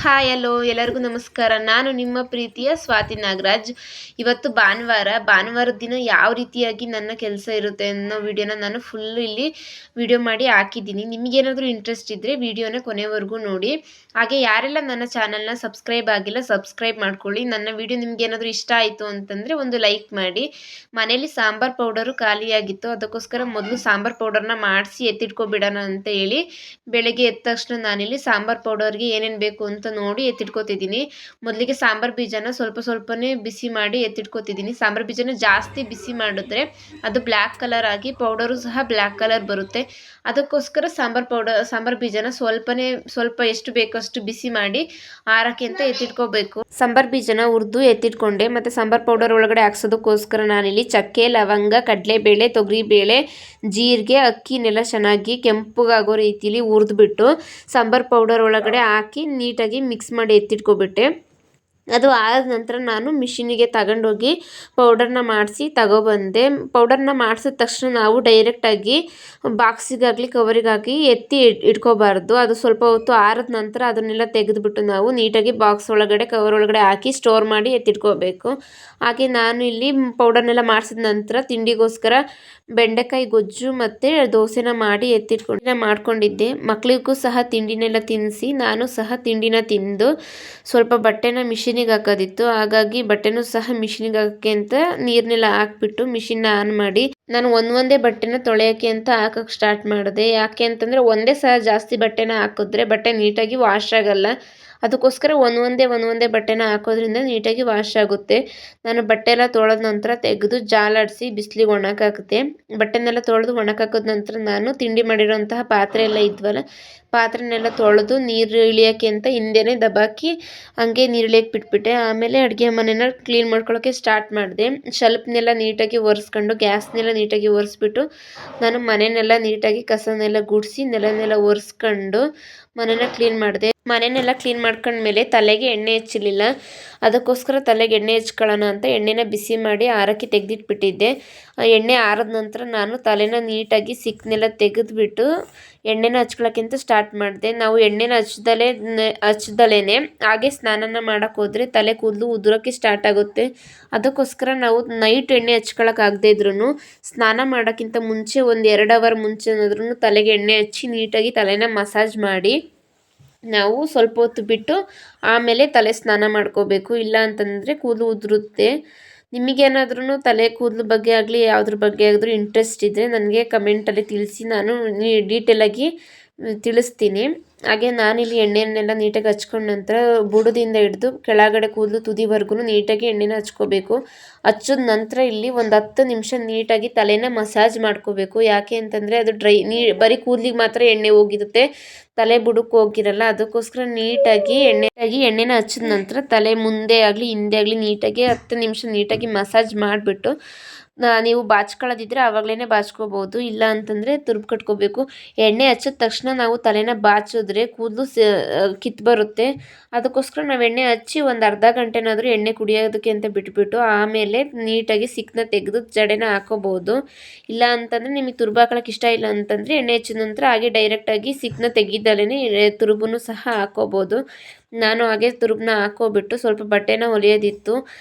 Hi hello ಎಲ್ಲರಿಗೂ ನಮಸ್ಕಾರ. ನಾನು ನಿಮ್ಮ ಪ್ರೀತಿಯ ಸ್ವಾತಿ ನಾಗರಾಜ್. ಇವತ್ತು ಭಾನುವಾರದ ದಿನ ಯಾವ ರೀತಿಯಾಗಿ ನನ್ನ ಕೆಲಸ ಇರುತ್ತೆ ಅನ್ನೋ ವಿಡಿಯೋನ ನಾನು ಫುಲ್ಲು ಇಲ್ಲಿ ವಿಡಿಯೋ ಮಾಡಿ ಹಾಕಿದ್ದೀನಿ. ನಿಮಗೇನಾದರೂ ಇಂಟ್ರೆಸ್ಟ್ ಇದ್ದರೆ ವಿಡಿಯೋನ ಕೊನೆವರೆಗೂ ನೋಡಿ. ಹಾಗೆ ಯಾರೆಲ್ಲ ನನ್ನ ಚಾನಲ್ನ ಸಬ್ಸ್ಕ್ರೈಬ್ ಆಗಿಲ್ಲ ಸಬ್ಸ್ಕ್ರೈಬ್ ಮಾಡ್ಕೊಳ್ಳಿ. ನನ್ನ ವಿಡಿಯೋ ನಿಮಗೇನಾದರೂ ಇಷ್ಟ ಆಯಿತು ಅಂತಂದರೆ ಒಂದು ಲೈಕ್ ಮಾಡಿ. ಮನೇಲಿ ಸಾಂಬಾರ್ ಪೌಡರು ಖಾಲಿಯಾಗಿತ್ತು, ಅದಕ್ಕೋಸ್ಕರ ಮೊದಲು ಸಾಂಬಾರ್ ಪೌಡರ್ನ ಮಾಡಿಸಿ ಎತ್ತಿಟ್ಕೊಬಿಡೋಣ ಅಂತ ಹೇಳಿ ಬೆಳಗ್ಗೆ ಎದ್ದ ತಕ್ಷಣ ನಾನಿಲ್ಲಿ ಸಾಂಬಾರ್ ಪೌಡರ್ಗೆ ಏನೇನು ಬೇಕು ಅಂತ ನೋಡಿ ಎತ್ತಿಟ್ಕೊತಿದ್ದೀನಿ. ಮೊದಲಿಗೆ ಸಾಂಬಾರ್ ಬೀಜನ ಸ್ವಲ್ಪನೇ ಬಿಸಿ ಮಾಡಿ ಎತ್ತಿಟ್ಕೊತಿದ್ದೀನಿ. ಸಾಂಬಾರ್ ಬೀಜನ ಜಾಸ್ತಿ ಬಿಸಿ ಮಾಡಿದ್ರೆ ಅದು ಬ್ಲ್ಯಾಕ್ ಕಲರ್ ಆಗಿ ಪೌಡರು ಸಹ ಬ್ಲ್ಯಾಕ್ ಕಲರ್ ಬರುತ್ತೆ. ಅದಕ್ಕೋಸ್ಕರ ಸಾಂಬಾರ್ ಬೀಜನ ಸ್ವಲ್ಪ ಎಷ್ಟು ಬೇಕೋ ಅಷ್ಟು ಬಿಸಿ ಮಾಡಿ ಆರಕ್ಕೆ ಅಂತ ಎತ್ತಿಟ್ಕೋಬೇಕು. ಸಾಂಬಾರ್ ಬೀಜನ ಹುರಿದು ಎತ್ತಿಟ್ಕೊಂಡೆ. ಮತ್ತು ಸಾಂಬಾರ್ ಪೌಡರ್ ಒಳಗಡೆ ಹಾಕ್ಸೋದಕ್ಕೋಸ್ಕರ ನಾನಿಲ್ಲಿ ಚಕ್ಕೆ, ಲವಂಗ, ಕಡಲೆಬೇಳೆ, ತೊಗರಿಬೇಳೆ, ಜೀರಿಗೆ, ಅಕ್ಕಿನೆಲ್ಲ ಚೆನ್ನಾಗಿ ಕೆಂಪಗಾಗೋ ರೀತಿಲಿ ಹುರಿದ್ಬಿಟ್ಟು ಸಾಂಬಾರ್ ಪೌಡರ್ ಒಳಗಡೆ ಹಾಕಿ ನೀಟಾಗಿ ಮಿಕ್ಸ್ ಮಾಡಿ ಎತ್ತಿಟ್ಕೊಬಿಟ್ಟೆ. ಅದು ಆದ ನಂತರ ನಾನು ಮಿಷಿನಿಗೆ ತಗೊಂಡೋಗಿ ಪೌಡರ್ನ ಮಾಡಿಸಿ ತಗೊಬಂದೆ. ಪೌಡರ್ನ ಮಾಡಿಸಿದ ತಕ್ಷಣ ನಾವು ಡೈರೆಕ್ಟಾಗಿ ಬಾಕ್ಸಿಗಾಗಲಿ ಕವರಿಗಾಗಲಿ ಎತ್ತಿ ಇಟ್ಕೋಬಾರ್ದು. ಅದು ಸ್ವಲ್ಪ ಹೊತ್ತು ಆರಿದ ನಂತರ ಅದನ್ನೆಲ್ಲ ತೆಗೆದುಬಿಟ್ಟು ನಾವು ನೀಟಾಗಿ ಬಾಕ್ಸ್ ಒಳಗಡೆ ಕವರ್ ಒಳಗಡೆ ಹಾಕಿ ಸ್ಟೋರ್ ಮಾಡಿ ಎತ್ತಿಟ್ಕೋಬೇಕು. ಹಾಗೆ ನಾನು ಇಲ್ಲಿ ಪೌಡರ್ನೆಲ್ಲ ಮಾಡಿಸಿದ ನಂತರ ತಿಂಡಿಗೋಸ್ಕರ ಬೆಂಡೆಕಾಯಿ ಗೊಜ್ಜು ಮತ್ತು ದೋಸೆನ ಮಾಡಿ ಮಾಡ್ಕೊಂಡಿದ್ದೆ. ಮಕ್ಕಳಿಗೂ ಸಹ ತಿಂಡಿನೆಲ್ಲ ತಿನ್ನಿಸಿ ನಾನು ಸಹ ತಿಂಡಿನ ತಿಂದು ಸ್ವಲ್ಪ ಬಟ್ಟೆನ ಮಿಷಿನಿಗೆ ಹಾಕೋದಿತ್ತು. ಹಾಗಾಗಿ ಬಟ್ಟೆನೂ ಸಹ ಮಿಷಿನಿಗೆ ಹಾಕೋಕ್ಕೆ ಅಂತ ನೀರನ್ನೆಲ್ಲ ಹಾಕ್ಬಿಟ್ಟು ಮಿಷಿನ್ನ ಆನ್ ಮಾಡಿ ನಾನು ಒಂದೇ ಬಟ್ಟೆನ ತೊಳೆಯೋಕ್ಕೆ ಅಂತ ಹಾಕೋಕ್ಕೆ ಸ್ಟಾರ್ಟ್ ಮಾಡಿದೆ. ಯಾಕೆ ಅಂತಂದರೆ ಒಂದೇ ಸಹ ಜಾಸ್ತಿ ಬಟ್ಟೆನ ಹಾಕಿದ್ರೆ ಬಟ್ಟೆ ನೀಟಾಗಿ ವಾಶ್ ಆಗಲ್ಲ. ಅದಕ್ಕೋಸ್ಕರ ಒಂದೊಂದೇ ಬಟ್ಟೆನ ಹಾಕೋದ್ರಿಂದ ನೀಟಾಗಿ ವಾಶ್ ಆಗುತ್ತೆ. ನಾನು ಬಟ್ಟೆ ಎಲ್ಲ ತೊಳೆದ ನಂತರ ತೆಗೆದು ಜಾಲಾಡಿಸಿ ಬಿಸಿಲಿಗೆ ಒಣಗಾಕಿದೆ. ಬಟ್ಟೆನೆಲ್ಲ ತೊಳೆದು ಒಣಗಾಕಿದ ನಂತರ ನಾನು ತಿಂಡಿ ಮಾಡಿರೋಂತಹ ಪಾತ್ರೆ ಎಲ್ಲ ಇದ್ವಲ್ಲ, ಪಾತ್ರೆನೆಲ್ಲ ತೊಳೆದು ನೀರು ಇಳಿಯೋಕ್ಕೆ ಅಂತ ಹಿಂದೆನೇ ದಬಾಕಿ ಹಂಗೆ ನೀರು ಇಳಿಯೋಕ್ಕೆ ಬಿಟ್ಬಿಟ್ಟೆ. ಆಮೇಲೆ ಅಡುಗೆ ಮನೆನ ಕ್ಲೀನ್ ಮಾಡ್ಕೊಳ್ಳೋಕ್ಕೆ ಸ್ಟಾರ್ಟ್ ಮಾಡಿದೆ. ಶೆಲ್ಫ್ನೆಲ್ಲ ನೀಟಾಗಿ ಒರೆಸ್ಕೊಂಡು ಗ್ಯಾಸ್ನೆಲ್ಲ ನೀಟಾಗಿ ಒರೆಸ್ಬಿಟ್ಟು ನಾನು ಮನೆಯನ್ನೆಲ್ಲ ನೀಟಾಗಿ ಕಸನೆಲ್ಲ ಗುಡಿಸಿ ನೆಲನೆಲ್ಲ ಒರೆಸ್ಕೊಂಡು ಮನೆನ ಕ್ಲೀನ್ ಮಾಡಿದೆ. ಮನೆಯನ್ನೆಲ್ಲ ಕ್ಲೀನ್ ಮಾಡ್ಕೊಂಡ್ಮೇಲೆ ತಲೆಗೆ ಎಣ್ಣೆ ಹಚ್ಚಲಿಲ್ಲ. ಅದಕ್ಕೋಸ್ಕರ ತಲೆಗೆ ಎಣ್ಣೆ ಹಚ್ಕೊಳ್ಳೋಣ ಅಂತ ಎಣ್ಣೆನ ಬಿಸಿ ಮಾಡಿ ಆರಕ್ಕೆ ತೆಗೆದಿಟ್ಬಿಟ್ಟಿದ್ದೆ. ಎಣ್ಣೆ ಆರಿದ ನಂತರ ನಾನು ತಲೆನ ನೀಟಾಗಿ ಸಿಕ್ಕನ್ನೆಲ್ಲ ತೆಗೆದುಬಿಟ್ಟು ಎಣ್ಣೆನ ಹಚ್ಕೊಳ್ಳೋಕ್ಕಿಂತ ಸ್ಟಾರ್ಟ್ ಮಾಡಿದೆ. ನಾವು ಎಣ್ಣೆನ ಹಚ್ದಲೇ ಹಾಗೆ ಸ್ನಾನನ ಮಾಡೋಕ್ಕೆ ಹೋದರೆ ತಲೆ ಕೂದಲು ಉದುರೋಕ್ಕೆ ಸ್ಟಾರ್ಟ್ ಆಗುತ್ತೆ. ಅದಕ್ಕೋಸ್ಕರ ನಾವು ನೈಟ್ ಎಣ್ಣೆ ಹಚ್ಕೊಳ್ಳೋಕ್ಕಾಗದೇ ಇದ್ರೂ ಸ್ನಾನ ಮಾಡೋಕ್ಕಿಂತ ಮುಂಚೆ ಒಂದು 2 ಅವರ್ ಮುಂಚೆನಾದ್ರೂ ತಲೆಗೆ ಎಣ್ಣೆ ಹಚ್ಚಿ ನೀಟಾಗಿ ತಲೆನ ಮಸಾಜ್ ಮಾಡಿ ನಾವು ಸ್ವಲ್ಪ ಹೊತ್ತು ಬಿಟ್ಟು ಆಮೇಲೆ ತಲೆ ಸ್ನಾನ ಮಾಡ್ಕೋಬೇಕು. ಇಲ್ಲ ಅಂತಂದರೆ ಕೂದಲು ಉದುರುತ್ತೆ. ನಿಮಗೇನಾದ್ರೂ ತಲೆ ಕೂದಲು ಬಗ್ಗೆ ಆಗಲಿ ಯಾವುದ್ರ ಬಗ್ಗೆ ಆದರೂ ಇಂಟ್ರೆಸ್ಟ್ ಇದ್ದರೆ ನನಗೆ ಕಮೆಂಟಲ್ಲಿ ತಿಳಿಸಿ, ನಾನು ಡೀಟೇಲಾಗಿ ತಿಳಿಸ್ತೀನಿ. ಹಾಗೆ ನಾನಿಲ್ಲಿ ಎಣ್ಣೆಯನ್ನೆಲ್ಲ ನೀಟಾಗಿ ಹಚ್ಕೊಂಡ ನಂತರ ಬುಡದಿಂದ ಹಿಡಿದು ಕೆಳಗಡೆ ಕೂದಲು ತುದಿವರೆಗೂ ನೀಟಾಗಿ ಎಣ್ಣೆನ ಹಚ್ಕೋಬೇಕು. ಹಚ್ಚಿದ ನಂತರ ಇಲ್ಲಿ ಒಂದು 10 ನಿಮಿಷ ನೀಟಾಗಿ ತಲೆನ ಮಸಾಜ್ ಮಾಡ್ಕೋಬೇಕು. ಯಾಕೆ ಅಂತಂದರೆ ಅದು ಬರೀ ಕೂದಲಿಗೆ ಮಾತ್ರ ಎಣ್ಣೆ ಹೋಗಿರುತ್ತೆ, ತಲೆ ಬುಡಕ್ಕೆ ಹೋಗಿರಲ್ಲ. ಅದಕ್ಕೋಸ್ಕರ ನೀಟಾಗಿ ಎಣ್ಣೆನ ಹಚ್ಚಿದ ನಂತರ ತಲೆ ಮುಂದೆ ಆಗಲಿ ಹಿಂದೆ ಆಗಲಿ ನೀಟಾಗಿ 10 ನಿಮಿಷ ನೀಟಾಗಿ ಮಸಾಜ್ ಮಾಡಿಬಿಟ್ಟು ನೀವು ಬಾಚ್ಕೊಳ್ಳೋದಿದ್ರೆ ಆವಾಗಲೇ ಬಾಚ್ಕೋಬೋದು. ಇಲ್ಲ ಅಂತಂದರೆ ತುರ್ಬು ಕಟ್ಕೋಬೇಕು. ಎಣ್ಣೆ ಹಚ್ಚಿದ ತಕ್ಷಣ ನಾವು ತಲೆನ ಬಾಚಿದ್ರೆ ಕೂದಲು ಕಿತ್ತು ಬರುತ್ತೆ. ಅದಕ್ಕೋಸ್ಕರ ನಾವು ಎಣ್ಣೆ ಹಚ್ಚಿ ಒಂದು ಅರ್ಧ ಗಂಟೆನಾದರೂ ಎಣ್ಣೆ ಕುಡಿಯೋದಕ್ಕೆ ಅಂತ ಬಿಟ್ಬಿಟ್ಟು ಆಮೇಲೆ ನೀಟಾಗಿ ಸಿಕ್ಕನ್ನ ತೆಗೆದು ಜಡೆನ ಹಾಕೋಬೋದು. ಇಲ್ಲ ಅಂತಂದರೆ ನಿಮಗೆ ತುರ್ಬು ಹಾಕೊಳ್ಳೋಕೆ ಇಷ್ಟ ಇಲ್ಲ ಅಂತಂದರೆ ಎಣ್ಣೆ ಹಚ್ಚಿದ ನಂತರ ಹಾಗೆ ಡೈರೆಕ್ಟಾಗಿ ಸಿಕ್ಕನ್ನ ತೆಗಿದಲೇ ತುರುಬನ್ನು ಸಹ ಹಾಕೋಬೋದು. ನಾನು ಹಾಗೆ ತುರುಬನ್ನ ಹಾಕೋಬಿಟ್ಟು ಸ್ವಲ್ಪ ಬಟ್ಟೆನ ಹೊಲಿಯೋದಿತ್ತು.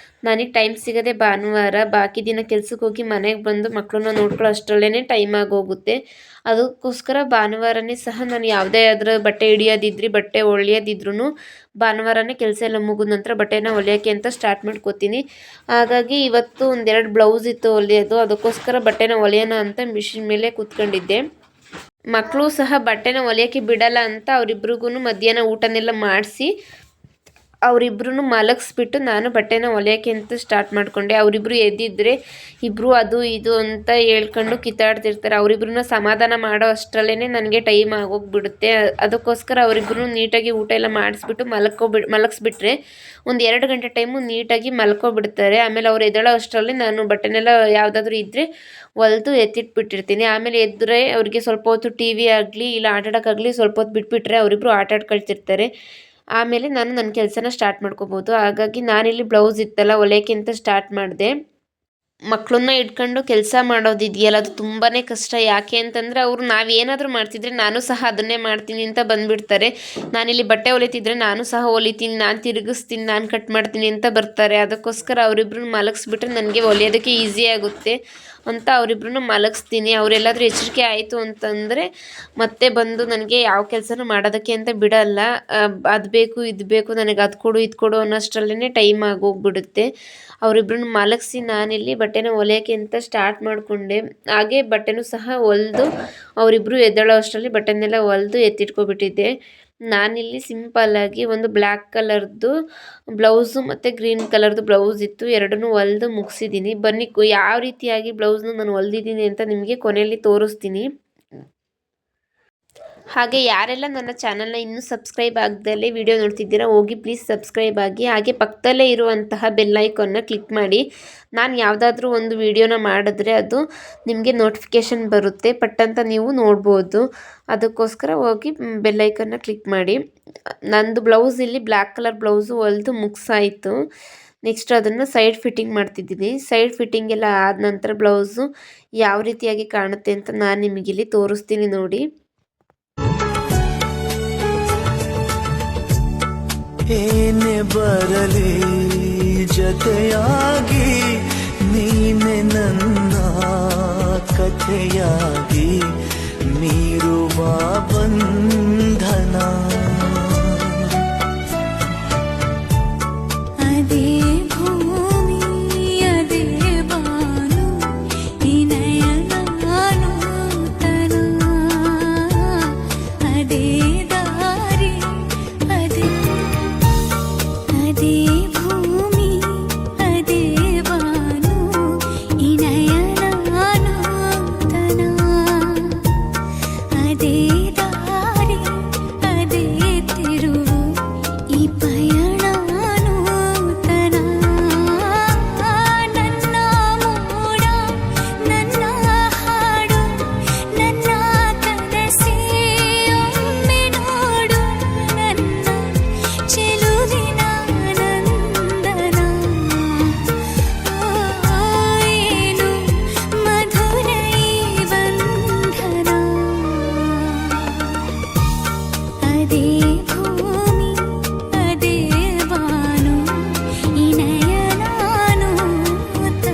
ನನಗೆ ಟೈಮ್ ಸಿಗೋದೆ ಭಾನುವಾರ. ಬಾಕಿ ದಿನ ಕೆಲ್ಸಕ್ಕೆ ಹೋಗಿ ಮನೆಗೆ ಬಂದು ಮಕ್ಕಳನ್ನ ನೋಡ್ಕೊಳ್ಳೋ ಅಷ್ಟರಲ್ಲೇ ಟೈಮ್ ಆಗೋಗುತ್ತೆ. ಅದಕ್ಕೋಸ್ಕರ ಭಾನುವಾರನೇ ಸಹ ನಾನು ಯಾವುದೇ ಆದರೂ ಬಟ್ಟೆ ಹಿಡಿಯೋದಿದ್ರೆ ಬಟ್ಟೆ ಹೊಲಿಯೋದಿದ್ರೂ ಭಾನುವಾರನೇ ಕೆಲಸ ಎಲ್ಲ ಮುಗಿದ ನಂತರ ಬಟ್ಟೆನ ಹೊಲಿಯೋಕ್ಕೆ ಅಂತ ಸ್ಟಾರ್ಟ್ ಮಾಡ್ಕೋತೀನಿ. ಹಾಗಾಗಿ ಇವತ್ತು 2 ಬ್ಲೌಸ್ ಇತ್ತು ಹೊಲಿಯೋದು. ಅದಕ್ಕೋಸ್ಕರ ಬಟ್ಟೆನ ಹೊಲಿಯೋಣ ಅಂತ ಮಿಷಿನ್ ಮೇಲೆ ಕೂತ್ಕೊಂಡಿದ್ದೆ. ಮಕ್ಕಳು ಸಹ ಬಟ್ಟೆನ ಹೊಲಿಯೋಕ್ಕೆ ಬಿಡಲ್ಲ ಅಂತ ಅವರಿಬ್ರಿಗೂ ಮಧ್ಯಾಹ್ನ ಊಟನೆಲ್ಲ ಮಾಡಿಸಿ ಅವರಿಬ್ರು ಮಲಗಿಸ್ಬಿಟ್ಟು ನಾನು ಬಟ್ಟೆನ ಹೊಲಿಯೋಕ್ಕೆ ಅಂತ ಸ್ಟಾರ್ಟ್ ಮಾಡಿಕೊಂಡೆ. ಅವರಿಬ್ರು ಎದ್ದಿದ್ರೆ ಇಬ್ಬರು ಅದು ಇದು ಅಂತ ಹೇಳ್ಕೊಂಡು ಕಿತ್ತಾಡ್ತಿರ್ತಾರೆ. ಅವರಿಬ್ರನ್ನ ಸಮಾಧಾನ ಮಾಡೋ ಅಷ್ಟರಲ್ಲೇ ನನಗೆ ಟೈಮ್ ಆಗೋಗ್ಬಿಡುತ್ತೆ. ಅದಕ್ಕೋಸ್ಕರ ಅವರಿಬ್ರು ನೀಟಾಗಿ ಊಟ ಎಲ್ಲ ಮಾಡಿಸ್ಬಿಟ್ಟು ಮಲಗಿಸ್ಬಿಟ್ರೆ ಒಂದು 2 ಗಂಟೆ ಟೈಮು ನೀಟಾಗಿ ಮಲ್ಕೊಬಿಡ್ತಾರೆ. ಆಮೇಲೆ ಅವ್ರು ಎದ್ದೇಳೋ ಅಷ್ಟರಲ್ಲಿ ನಾನು ಬಟ್ಟೆನೆಲ್ಲ ಯಾವುದಾದ್ರೂ ಇದ್ದರೆ ಹೊಲಿದು ಎತ್ತಿಟ್ಬಿಟ್ಟಿರ್ತೀನಿ. ಆಮೇಲೆ ಎದ್ದರೆ ಅವರಿಗೆ ಸ್ವಲ್ಪ ಹೊತ್ತು ಟಿ ವಿ ಆಗಲಿ ಇಲ್ಲ ಆಟಾಡೋಕ್ಕಾಗಲಿ ಸ್ವಲ್ಪ ಹೊತ್ತು ಬಿಟ್ಬಿಟ್ರೆ ಅವರಿಬ್ರು ಆಟ ಆಡ್ಕೊಳ್ತಿರ್ತಾರೆ. ಆಮೇಲೆ ನಾನು ನನ್ನ ಕೆಲಸನ ಸ್ಟಾರ್ಟ್ ಮಾಡ್ಕೋಬೋದು. ಹಾಗಾಗಿ ನಾನಿಲ್ಲಿ ಬ್ಲೌಸ್ ಇತ್ತಲ್ಲ ಹೊಲಿಯೋಕ್ಕೆ ಅಂತ ಸ್ಟಾರ್ಟ್ ಮಾಡಿದೆ. ಮಕ್ಕಳನ್ನ ಇಟ್ಕೊಂಡು ಕೆಲಸ ಮಾಡೋದಿದೆಯಲ್ಲ ಅದು ತುಂಬಾ ಕಷ್ಟ. ಯಾಕೆ ಅಂತಂದರೆ ಅವರು ನಾವೇನಾದರೂ ಮಾಡ್ತಿದ್ರೆ ನಾನು ಸಹ ಅದನ್ನೇ ಮಾಡ್ತೀನಿ ಅಂತ ಬಂದುಬಿಡ್ತಾರೆ. ನಾನಿಲ್ಲಿ ಬಟ್ಟೆ ಹೊಲಿತಿದ್ರೆ ನಾನು ಸಹ ಹೊಲಿತೀನಿ, ನಾನು ತಿರುಗಿಸ್ತೀನಿ, ನಾನು ಕಟ್ ಮಾಡ್ತೀನಿ ಅಂತ ಬರ್ತಾರೆ. ಅದಕ್ಕೋಸ್ಕರ ಅವರಿಬ್ರನ್ನ ಮಲಗಿಸ್ಬಿಟ್ರೆ ನನಗೆ ಹೊಲಿಯೋದಕ್ಕೆ ಈಸಿ ಆಗುತ್ತೆ ಅಂತ ಅವರಿಬ್ರನ್ನ ಮಲಗಿಸ್ತೀನಿ. ಅವರೆಲ್ಲಾದರೂ ಎಚ್ಚರಿಕೆ ಆಯಿತು ಅಂತಂದರೆ ಮತ್ತೆ ಬಂದು ನನಗೆ ಯಾವ ಕೆಲಸನೂ ಮಾಡೋದಕ್ಕೆ ಅಂತ ಬಿಡಲ್ಲ. ಅದು ಬೇಕು ಇದು ಬೇಕು ನನಗೆ ಅದು ಕೊಡು ಇದು ಕೊಡು ಅನ್ನೋಷ್ಟರಲ್ಲೇ ಟೈಮ್ ಆಗೋಗ್ಬಿಡುತ್ತೆ. ಅವರಿಬ್ರನ್ನ ಮಲಗಿಸಿ ನಾನಿಲ್ಲಿ ಬಟ್ಟೆನ ಹೊಲಿಯೋಕ್ಕೆ ಅಂತ ಸ್ಟಾರ್ಟ್ ಮಾಡಿಕೊಂಡೆ. ಹಾಗೆ ಬಟ್ಟೆನೂ ಸಹ ಹೊಲಿದು ಅವರಿಬ್ಬರು ಎದ್ದೇಳೋ ಅಷ್ಟರಲ್ಲಿ ಬಟ್ಟೆನೆಲ್ಲ ಹೊಲಿದು ಎತ್ತಿಟ್ಕೊಬಿಟ್ಟಿದ್ದೆ. ನಾನಿಲ್ಲಿ ಸಿಂಪಲ್ಲಾಗಿ ಒಂದು ಬ್ಲ್ಯಾಕ್ ಕಲರ್ದು ಬ್ಲೌಸು ಮತ್ತು ಗ್ರೀನ್ ಕಲರ್ದು ಬ್ಲೌಸ್ ಇತ್ತು, ಎರಡನ್ನೂ ಹೊಲಿದು ಮುಗಿಸಿದ್ದೀನಿ. ಬನ್ನಿ ಯಾವ ರೀತಿಯಾಗಿ ಬ್ಲೌಸ್ನ ನಾನು ಹೊಲಿದಿದ್ದೀನಿ ಅಂತ ನಿಮಗೆ ಕೊನೆಯಲ್ಲಿ ತೋರಿಸ್ತೀನಿ. ಹಾಗೆ ಯಾರೆಲ್ಲ ನನ್ನ ಚಾನಲ್ನ ಇನ್ನೂ ಸಬ್ಸ್ಕ್ರೈಬ್ ಆಗದಲ್ಲೇ ವಿಡಿಯೋ ನೋಡ್ತಿದ್ದೀರಾ ಹೋಗಿ ಪ್ಲೀಸ್ ಸಬ್ಸ್ಕ್ರೈಬ್ ಆಗಿ. ಹಾಗೆ ಪಕ್ಕದಲ್ಲೇ ಇರುವಂತಹ ಬೆಲ್ ಐಕಾನ್ನ ಕ್ಲಿಕ್ ಮಾಡಿ. ನಾನು ಯಾವುದಾದ್ರೂ ಒಂದು ವಿಡಿಯೋನ ಮಾಡಿದ್ರೆ ಅದು ನಿಮಗೆ ನೋಟಿಫಿಕೇಷನ್ ಬರುತ್ತೆ, ಪಟ್ಟಂತ ನೀವು ನೋಡ್ಬೋದು. ಅದಕ್ಕೋಸ್ಕರ ಹೋಗಿ ಬೆಲ್ ಐಕನ್ನ ಕ್ಲಿಕ್ ಮಾಡಿ. ನಂದು ಬ್ಲೌಸ್ ಇಲ್ಲಿ ಬ್ಲ್ಯಾಕ್ ಕಲರ್ ಬ್ಲೌಸು ಹೊಲಿದು ಮುಗಿಸಾಯಿತು. ನೆಕ್ಸ್ಟ್ ಅದನ್ನು ಸೈಡ್ ಫಿಟ್ಟಿಂಗ್ ಮಾಡ್ತಿದ್ದೀನಿ. ಸೈಡ್ ಫಿಟ್ಟಿಂಗ್ ಎಲ್ಲ ಆದ ನಂತರ ಬ್ಲೌಸು ಯಾವ ರೀತಿಯಾಗಿ ಕಾಣುತ್ತೆ ಅಂತ ನಾನು ನಿಮಗಿಲ್ಲಿ ತೋರಿಸ್ತೀನಿ ನೋಡಿ. ಏನೇ ಬರಲಿ ಜೊತೆಯಾಗಿ ನೀನೆ ನನ್ನ ಕಥೆಯಾಗಿ ಮೀರುವ ಬಂಧನ. ಅದೇ ಭೂಮಿ ಅದೇ ಬಾನು ವಿನಯನ ನೂತನ, ಅದೇ ದಾರಿ ಅದೇ ಅದೇ ಭೂಮಿ ಅದೇ ಬಾನು ವಿನಯನ ನೂತನ, ಅದೇ ದಾರಿ ಅದೇ ತಿರುವು ಈ ಪಯಣ ನೂತನ. ನನ್ನ ಮೋಡ ನನ್ನ ಹಾಡು ನನ್ನ ಕನಸೇ ಒಮ್ಮೆ ನೋಡು, ನನ್ನ ಚೆಲುವಿನ ನಂದನ. ಏನು ಮಧುರ ಈ ಬಂಧನ. ಅದೇ ಭೂಮಿ ಅದೇ ಬಾನು ವಿನಯನ ನೂತನ.